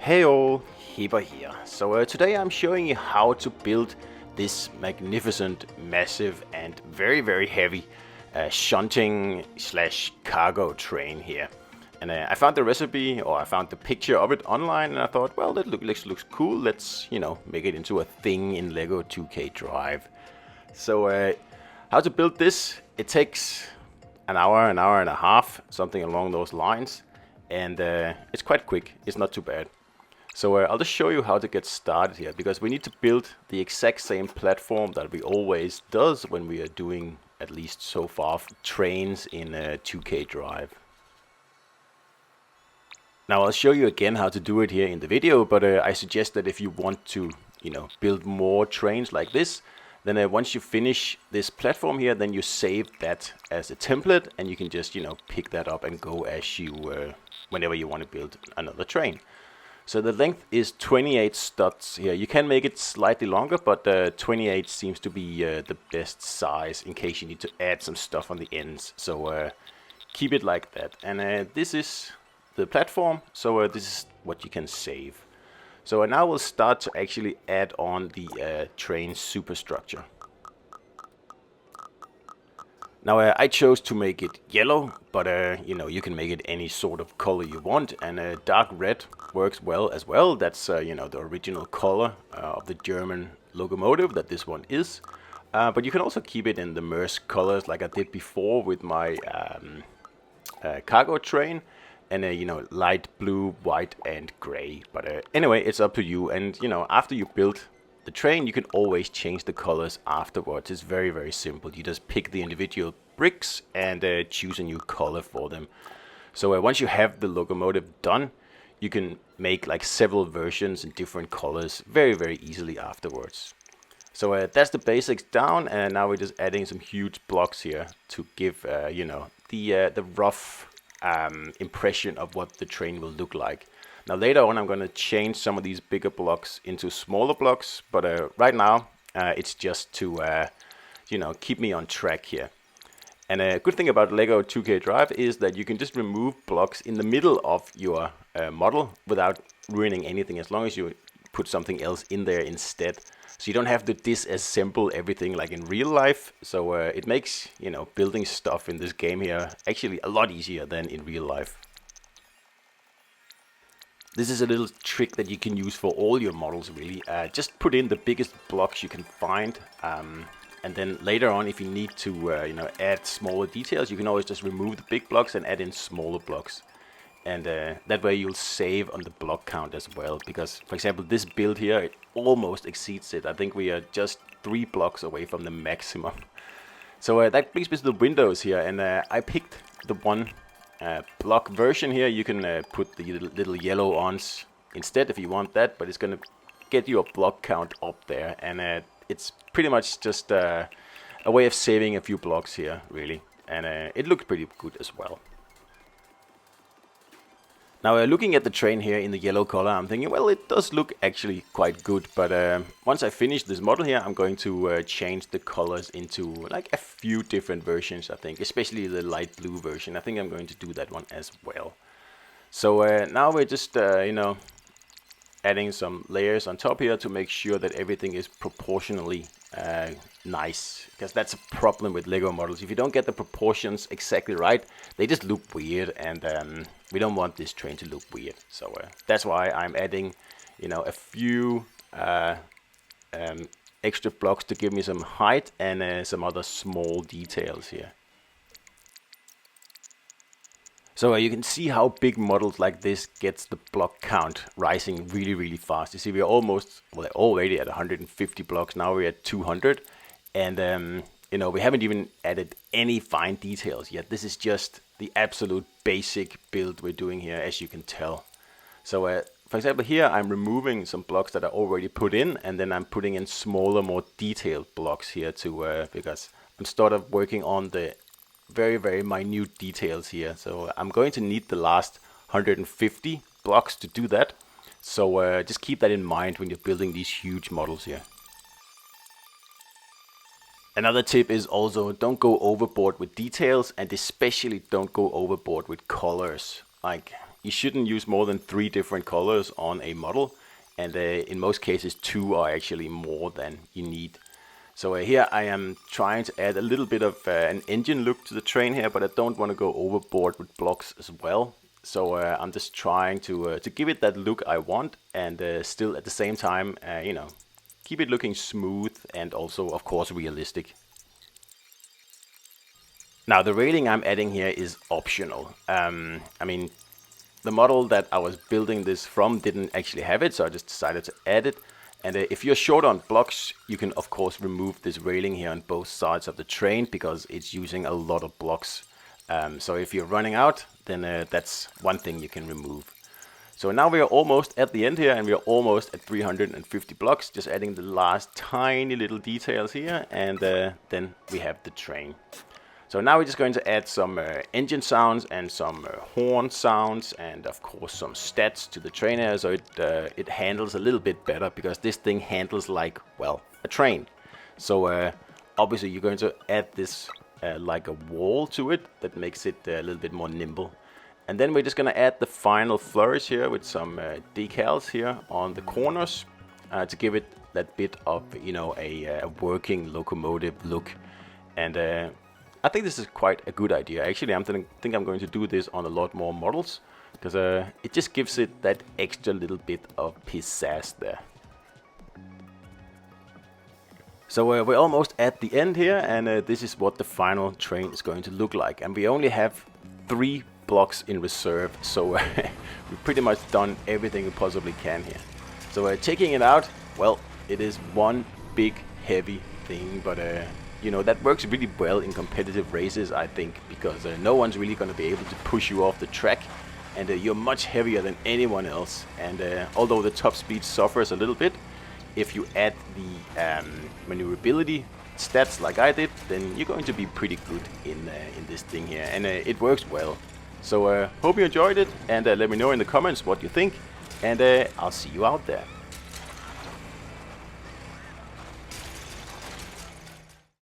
Hey all, Hipper here. So today I'm showing you how to build this magnificent, massive and very heavy shunting slash cargo train here. And I found the recipe, or I found the picture of it online, and I thought, well, that looks cool. Let's, make it into a thing in LEGO 2K Drive. So how to build this? It takes an hour and a half, something along those lines. And it's quite quick, it's not too bad. So I'll just show you how to get started here, because we need to build the exact same platform that we always does when we are doing, at least so far, trains in 2K Drive. Now I'll show you again how to do it here in the video, but I suggest that if you want to, build more trains like this, then once you finish this platform here, then you save that as a template, and you can just, pick that up and go as you, whenever you want to build another train. So the length is 28 studs here. You can make it slightly longer, but 28 seems to be the best size in case you need to add some stuff on the ends. So keep it like that. And this is the platform, so this is what you can save. So now we'll start to actually add on the train superstructure. Now I chose to make it yellow, but you can make it any sort of color you want, and dark red works well as well. That's the original color of the German locomotive that this one is. But you can also keep it in the merged colors like I did before with my cargo train, and light blue, white and gray. But anyway, it's up to you. And after you build the train, you can always change the colors afterwards. It's very simple. You just pick the individual bricks and choose a new color for them. So once you have the locomotive done, you can make like several versions in different colors very easily afterwards. So that's the basics down, and now we're just adding some huge blocks here to give the rough impression of what the train will look like. Now later on I'm going to change some of these bigger blocks into smaller blocks, but right now it's just to keep me on track here. And a good thing about LEGO 2K Drive is that you can just remove blocks in the middle of your model without ruining anything, as long as you put something else in there instead. So you don't have to disassemble everything like in real life. So it makes building stuff in this game here actually a lot easier than in real life. This is a little trick that you can use for all your models really. Just put in the biggest blocks you can find, and then later on, if you need to add smaller details, you can always just remove the big blocks and add in smaller blocks. And that way you'll save on the block count as well, because for example this build here, it almost exceeds it. I think we are just 3 blocks away from the maximum. So that brings me to the windows here, and I picked the one block version here. You can put the little yellow ons instead if you want that, but it's gonna get your block count up there, and it's pretty much just a way of saving a few blocks here really, and it looks pretty good as well. Now looking at the train here in the yellow color, I'm thinking, well, it does look actually quite good, but once I finish this model here, I'm going to change the colors into like a few different versions, I think, especially the light blue version. I think I'm going to do that one as well. So now we're just adding some layers on top here to make sure that everything is proportionally nice, because that's a problem with LEGO models. If you don't get the proportions exactly right, they just look weird, and we don't want this train to look weird. So that's why I'm adding a few extra blocks to give me some height and some other small details here. So you can see how big models like this gets the block count rising really fast. You see we're already at 150 blocks, now we're at 200, and we haven't even added any fine details yet. This is just the absolute basic build we're doing here, as you can tell. So for example here I'm removing some blocks that are already put in, and then I'm putting in smaller, more detailed blocks here to because I'm sort of working on the very minute details here. So I'm going to need the last 150 blocks to do that. So just keep that in mind when you're building these huge models here. Another tip is also don't go overboard with details, and especially don't go overboard with colors. Like you shouldn't use more than 3 different colors on a model, and in most cases 2 are actually more than you need. So here I am trying to add a little bit of an engine look to the train here, but I don't want to go overboard with blocks as well. So I'm just trying to give it that look I want, and still at the same time, you know, keep it looking smooth and also, of course, realistic. Now the railing I'm adding here is optional. I mean, the model that I was building this from didn't actually have it, so I just decided to add it. And if you're short on blocks, you can of course remove this railing here on both sides of the train because it's using a lot of blocks. So if you're running out, then that's one thing you can remove. So now we are almost at the end here, and we are almost at 350 blocks, just adding the last tiny little details here, and then we have the train. So now we're just going to add some engine sounds and some horn sounds, and of course some stats to the train here, so it handles a little bit better, because this thing handles like, well, a train. So obviously you're going to add this like a wall to it that makes it a little bit more nimble. And then we're just going to add the final flourish here with some decals here on the corners to give it that bit of, you know, a working locomotive look. And I think this is quite a good idea. Actually, I think I'm going to do this on a lot more models, because it just gives it that extra little bit of pizzazz there. So we're almost at the end here, and this is what the final train is going to look like. And we only have 3 blocks in reserve, so we've pretty much done everything we possibly can here. So taking it out, well, it is one big heavy thing, but you know, that works really well in competitive races, I think, because no one's really going to be able to push you off the track, and you're much heavier than anyone else. And although the top speed suffers a little bit, if you add the maneuverability stats like I did, then you're going to be pretty good in this thing here, and it works well. So hope you enjoyed it, and let me know in the comments what you think, and I'll see you out there.